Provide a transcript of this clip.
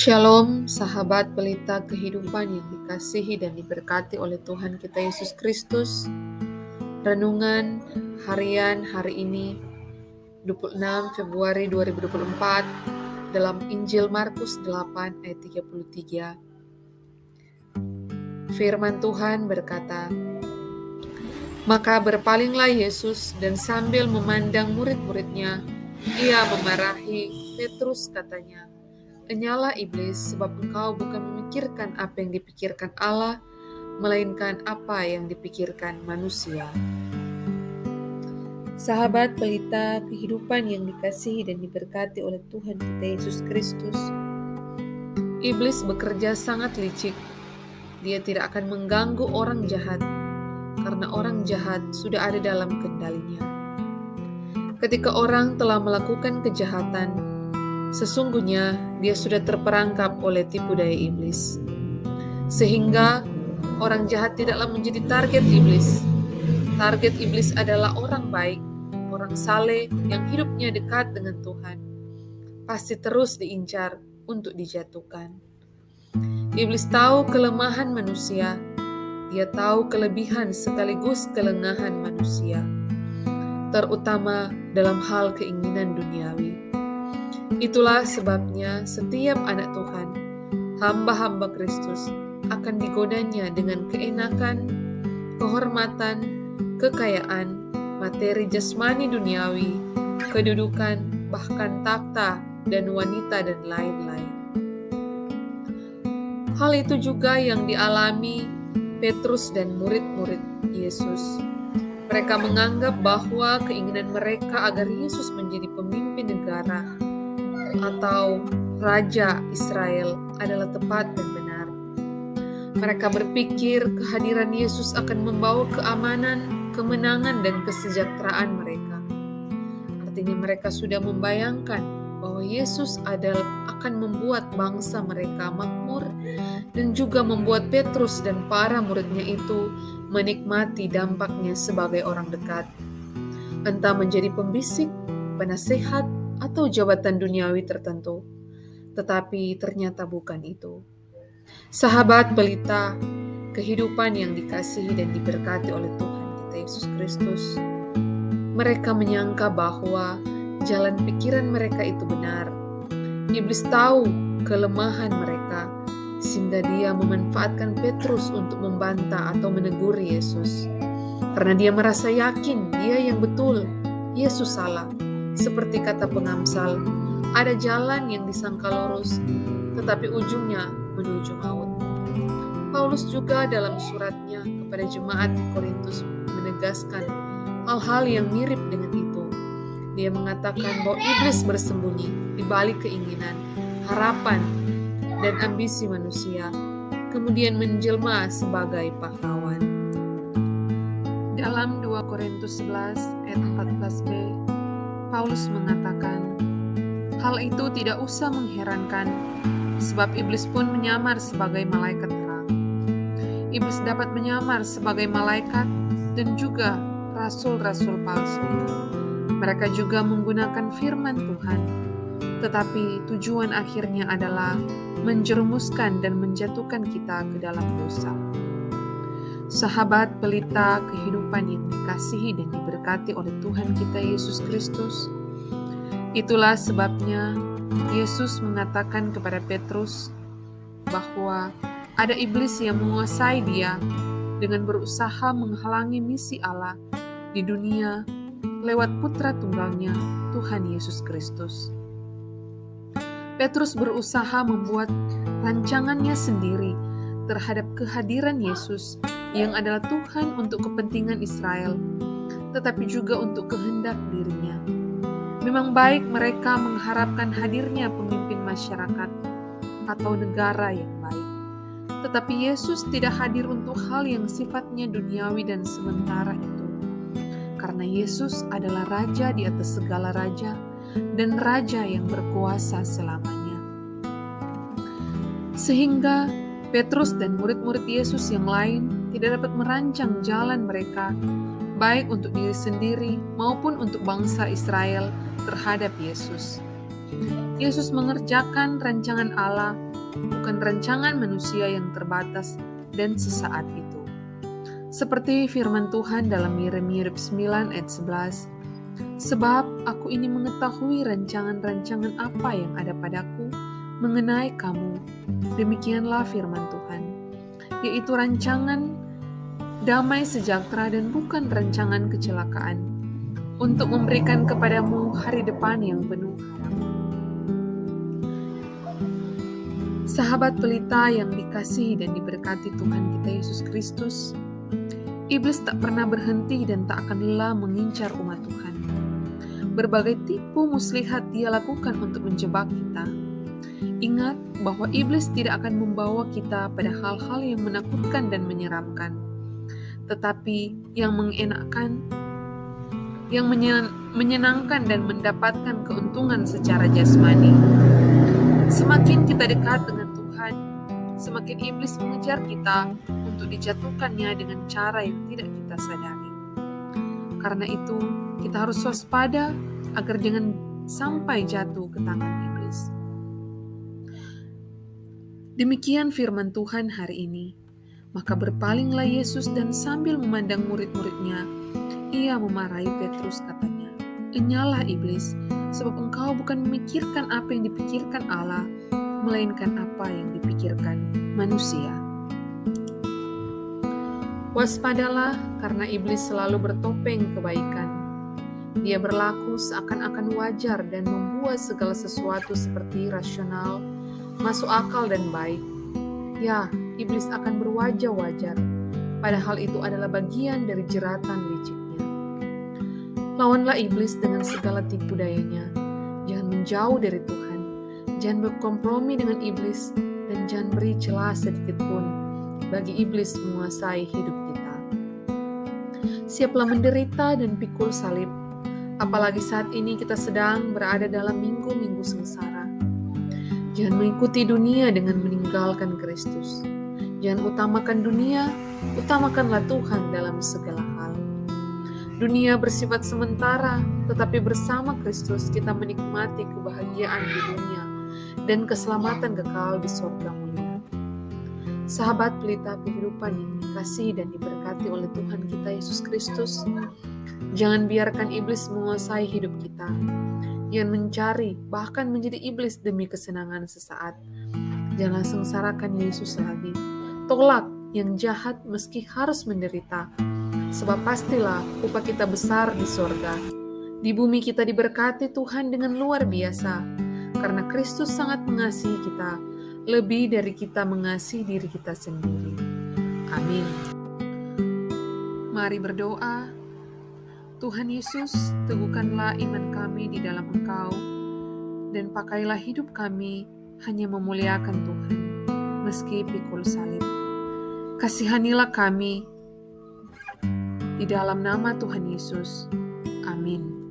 Shalom, sahabat pelita kehidupan yang dikasihi dan diberkati oleh Tuhan kita Yesus Kristus. Renungan harian hari ini, 26 Februari 2024, dalam Injil Markus 8 ayat 33. Firman Tuhan berkata, "Maka berpalinglah Yesus dan sambil memandang murid-muridnya, ia memarahi Petrus katanya, 'Enyalah iblis, sebab engkau bukan memikirkan apa yang dipikirkan Allah, melainkan apa yang dipikirkan manusia.'" Sahabat pelita kehidupan yang dikasihi dan diberkati oleh Tuhan kita Yesus Kristus, iblis bekerja sangat licik. Dia tidak akan mengganggu orang jahat, karena orang jahat sudah ada dalam kendalinya. Ketika orang telah melakukan kejahatan, sesungguhnya dia sudah terperangkap oleh tipu daya iblis. Sehingga orang jahat tidaklah menjadi target iblis. Target iblis adalah orang baik, orang saleh yang hidupnya dekat dengan Tuhan. Pasti terus diincar untuk dijatuhkan. Iblis tahu kelemahan manusia. Dia tahu kelebihan sekaligus kelengahan manusia, terutama dalam hal keinginan duniawi. Itulah sebabnya setiap anak Tuhan, hamba-hamba Kristus, akan digodanya dengan keenakan, kehormatan, kekayaan, materi jasmani duniawi, kedudukan, bahkan takhta dan wanita dan lain-lain. Hal itu juga yang dialami Petrus dan murid-murid Yesus. Mereka menganggap bahwa keinginan mereka agar Yesus menjadi pemimpin negara atau Raja Israel adalah tepat dan benar. Mereka berpikir kehadiran Yesus akan membawa keamanan, kemenangan, dan kesejahteraan mereka. Artinya mereka sudah membayangkan bahwa Yesus akan membuat bangsa mereka makmur dan juga membuat Petrus dan para muridnya itu menikmati dampaknya sebagai orang dekat. Entah menjadi pembisik, penasehat, atau jabatan duniawi tertentu. Tetapi ternyata bukan itu. Sahabat pelita kehidupan yang dikasihi dan diberkati oleh Tuhan kita Yesus Kristus, mereka menyangka bahwa jalan pikiran mereka itu benar. Iblis tahu kelemahan mereka, sehingga dia memanfaatkan Petrus untuk membantah atau menegur Yesus. Karena dia merasa yakin dia yang betul, Yesus salah. Seperti kata pengamsal, ada jalan yang disangka lurus, tetapi ujungnya menuju maut. Paulus juga dalam suratnya kepada jemaat di Korintus menegaskan hal-hal yang mirip dengan itu. Dia mengatakan bahwa iblis bersembunyi di balik keinginan, harapan, dan ambisi manusia, kemudian menjelma sebagai pahlawan. Dalam 2 Korintus 11 ayat 14b, Paulus mengatakan, "Hal itu tidak usah mengherankan, sebab iblis pun menyamar sebagai malaikat terang." Iblis dapat menyamar sebagai malaikat dan juga rasul-rasul palsu. Mereka juga menggunakan firman Tuhan, tetapi tujuan akhirnya adalah menjerumuskan dan menjatuhkan kita ke dalam dosa. Sahabat pelita kehidupan yang dikasihi dan diberkati oleh Tuhan kita Yesus Kristus, itulah sebabnya Yesus mengatakan kepada Petrus bahwa ada iblis yang menguasai dia dengan berusaha menghalangi misi Allah di dunia lewat putra tunggalnya, Tuhan Yesus Kristus. Petrus berusaha membuat rancangannya sendiri terhadap kehadiran Yesus yang adalah Tuhan untuk kepentingan Israel, tetapi juga untuk kehendak dirinya. Memang baik mereka mengharapkan hadirnya pemimpin masyarakat atau negara yang baik, tetapi Yesus tidak hadir untuk hal yang sifatnya duniawi dan sementara itu. Karena Yesus adalah Raja di atas segala raja dan Raja yang berkuasa selamanya. Sehingga Petrus dan murid-murid Yesus yang lain tidak dapat merancang jalan mereka, baik untuk diri sendiri maupun untuk bangsa Israel terhadap Yesus. Yesus mengerjakan rancangan Allah bukan rancangan manusia yang terbatas dan sesaat itu. Seperti firman Tuhan dalam Yeremia 9 ayat 11, "Sebab aku ini mengetahui rancangan-rancangan apa yang ada padaku mengenai kamu." Demikianlah firman Tuhan, yaitu rancangan damai sejahtera dan bukan rancangan kecelakaan, untuk memberikan kepadamu hari depan yang penuh harapan. Sahabat pelita yang dikasihi dan diberkati Tuhan kita Yesus Kristus, iblis tak pernah berhenti dan tak akan lelah mengincar umat Tuhan. Berbagai tipu muslihat dia lakukan untuk menjebak kita. Ingat bahwa iblis tidak akan membawa kita pada hal-hal yang menakutkan dan menyeramkan, tetapi yang mengenakkan, yang menyenangkan dan mendapatkan keuntungan secara jasmani. Semakin kita dekat dengan Tuhan, semakin iblis mengejar kita untuk dijatuhkannya dengan cara yang tidak kita sadari. Karena itu, kita harus waspada agar jangan sampai jatuh ke tangan iblis. Demikian firman Tuhan hari ini. Maka berpalinglah Yesus dan sambil memandang murid-muridnya, ia memarahi Petrus, katanya, "Enyalah iblis, sebab engkau bukan memikirkan apa yang dipikirkan Allah, melainkan apa yang dipikirkan manusia." Waspadalah, karena iblis selalu bertopeng kebaikan. Dia berlaku seakan-akan wajar dan membuat segala sesuatu seperti rasional, masuk akal dan baik. Ya, iblis akan berwajah wajar, padahal itu adalah bagian dari jeratan liciknya. Lawanlah iblis dengan segala tipu dayanya. Jangan menjauh dari Tuhan. Jangan berkompromi dengan iblis, dan jangan beri celah sedikit pun bagi iblis menguasai hidup kita. Siaplah menderita dan pikul salib, apalagi saat ini kita sedang berada dalam minggu-minggu sengsara. Jangan mengikuti dunia dengan meninggalkan Kristus. Jangan utamakan dunia, utamakanlah Tuhan dalam segala hal. Dunia bersifat sementara, tetapi bersama Kristus kita menikmati kebahagiaan di dunia dan keselamatan kekal di surga mulia. Sahabat pelita kehidupan yang dikasihi dan diberkati oleh Tuhan kita Yesus Kristus, jangan biarkan iblis menguasai hidup kita. Jangan mencari, bahkan menjadi iblis demi kesenangan sesaat. Janganlah sengsarakan Yesus lagi. Tolak yang jahat meski harus menderita, sebab pastilah upah kita besar di sorga. Di bumi kita diberkati Tuhan dengan luar biasa, karena Kristus sangat mengasihi kita, lebih dari kita mengasihi diri kita sendiri. Amin. Mari berdoa. Tuhan Yesus, teguhkanlah iman kami di dalam Engkau, dan pakailah hidup kami hanya memuliakan Tuhan, meski pikul salib. Kasihanilah kami di dalam nama Tuhan Yesus. Amin.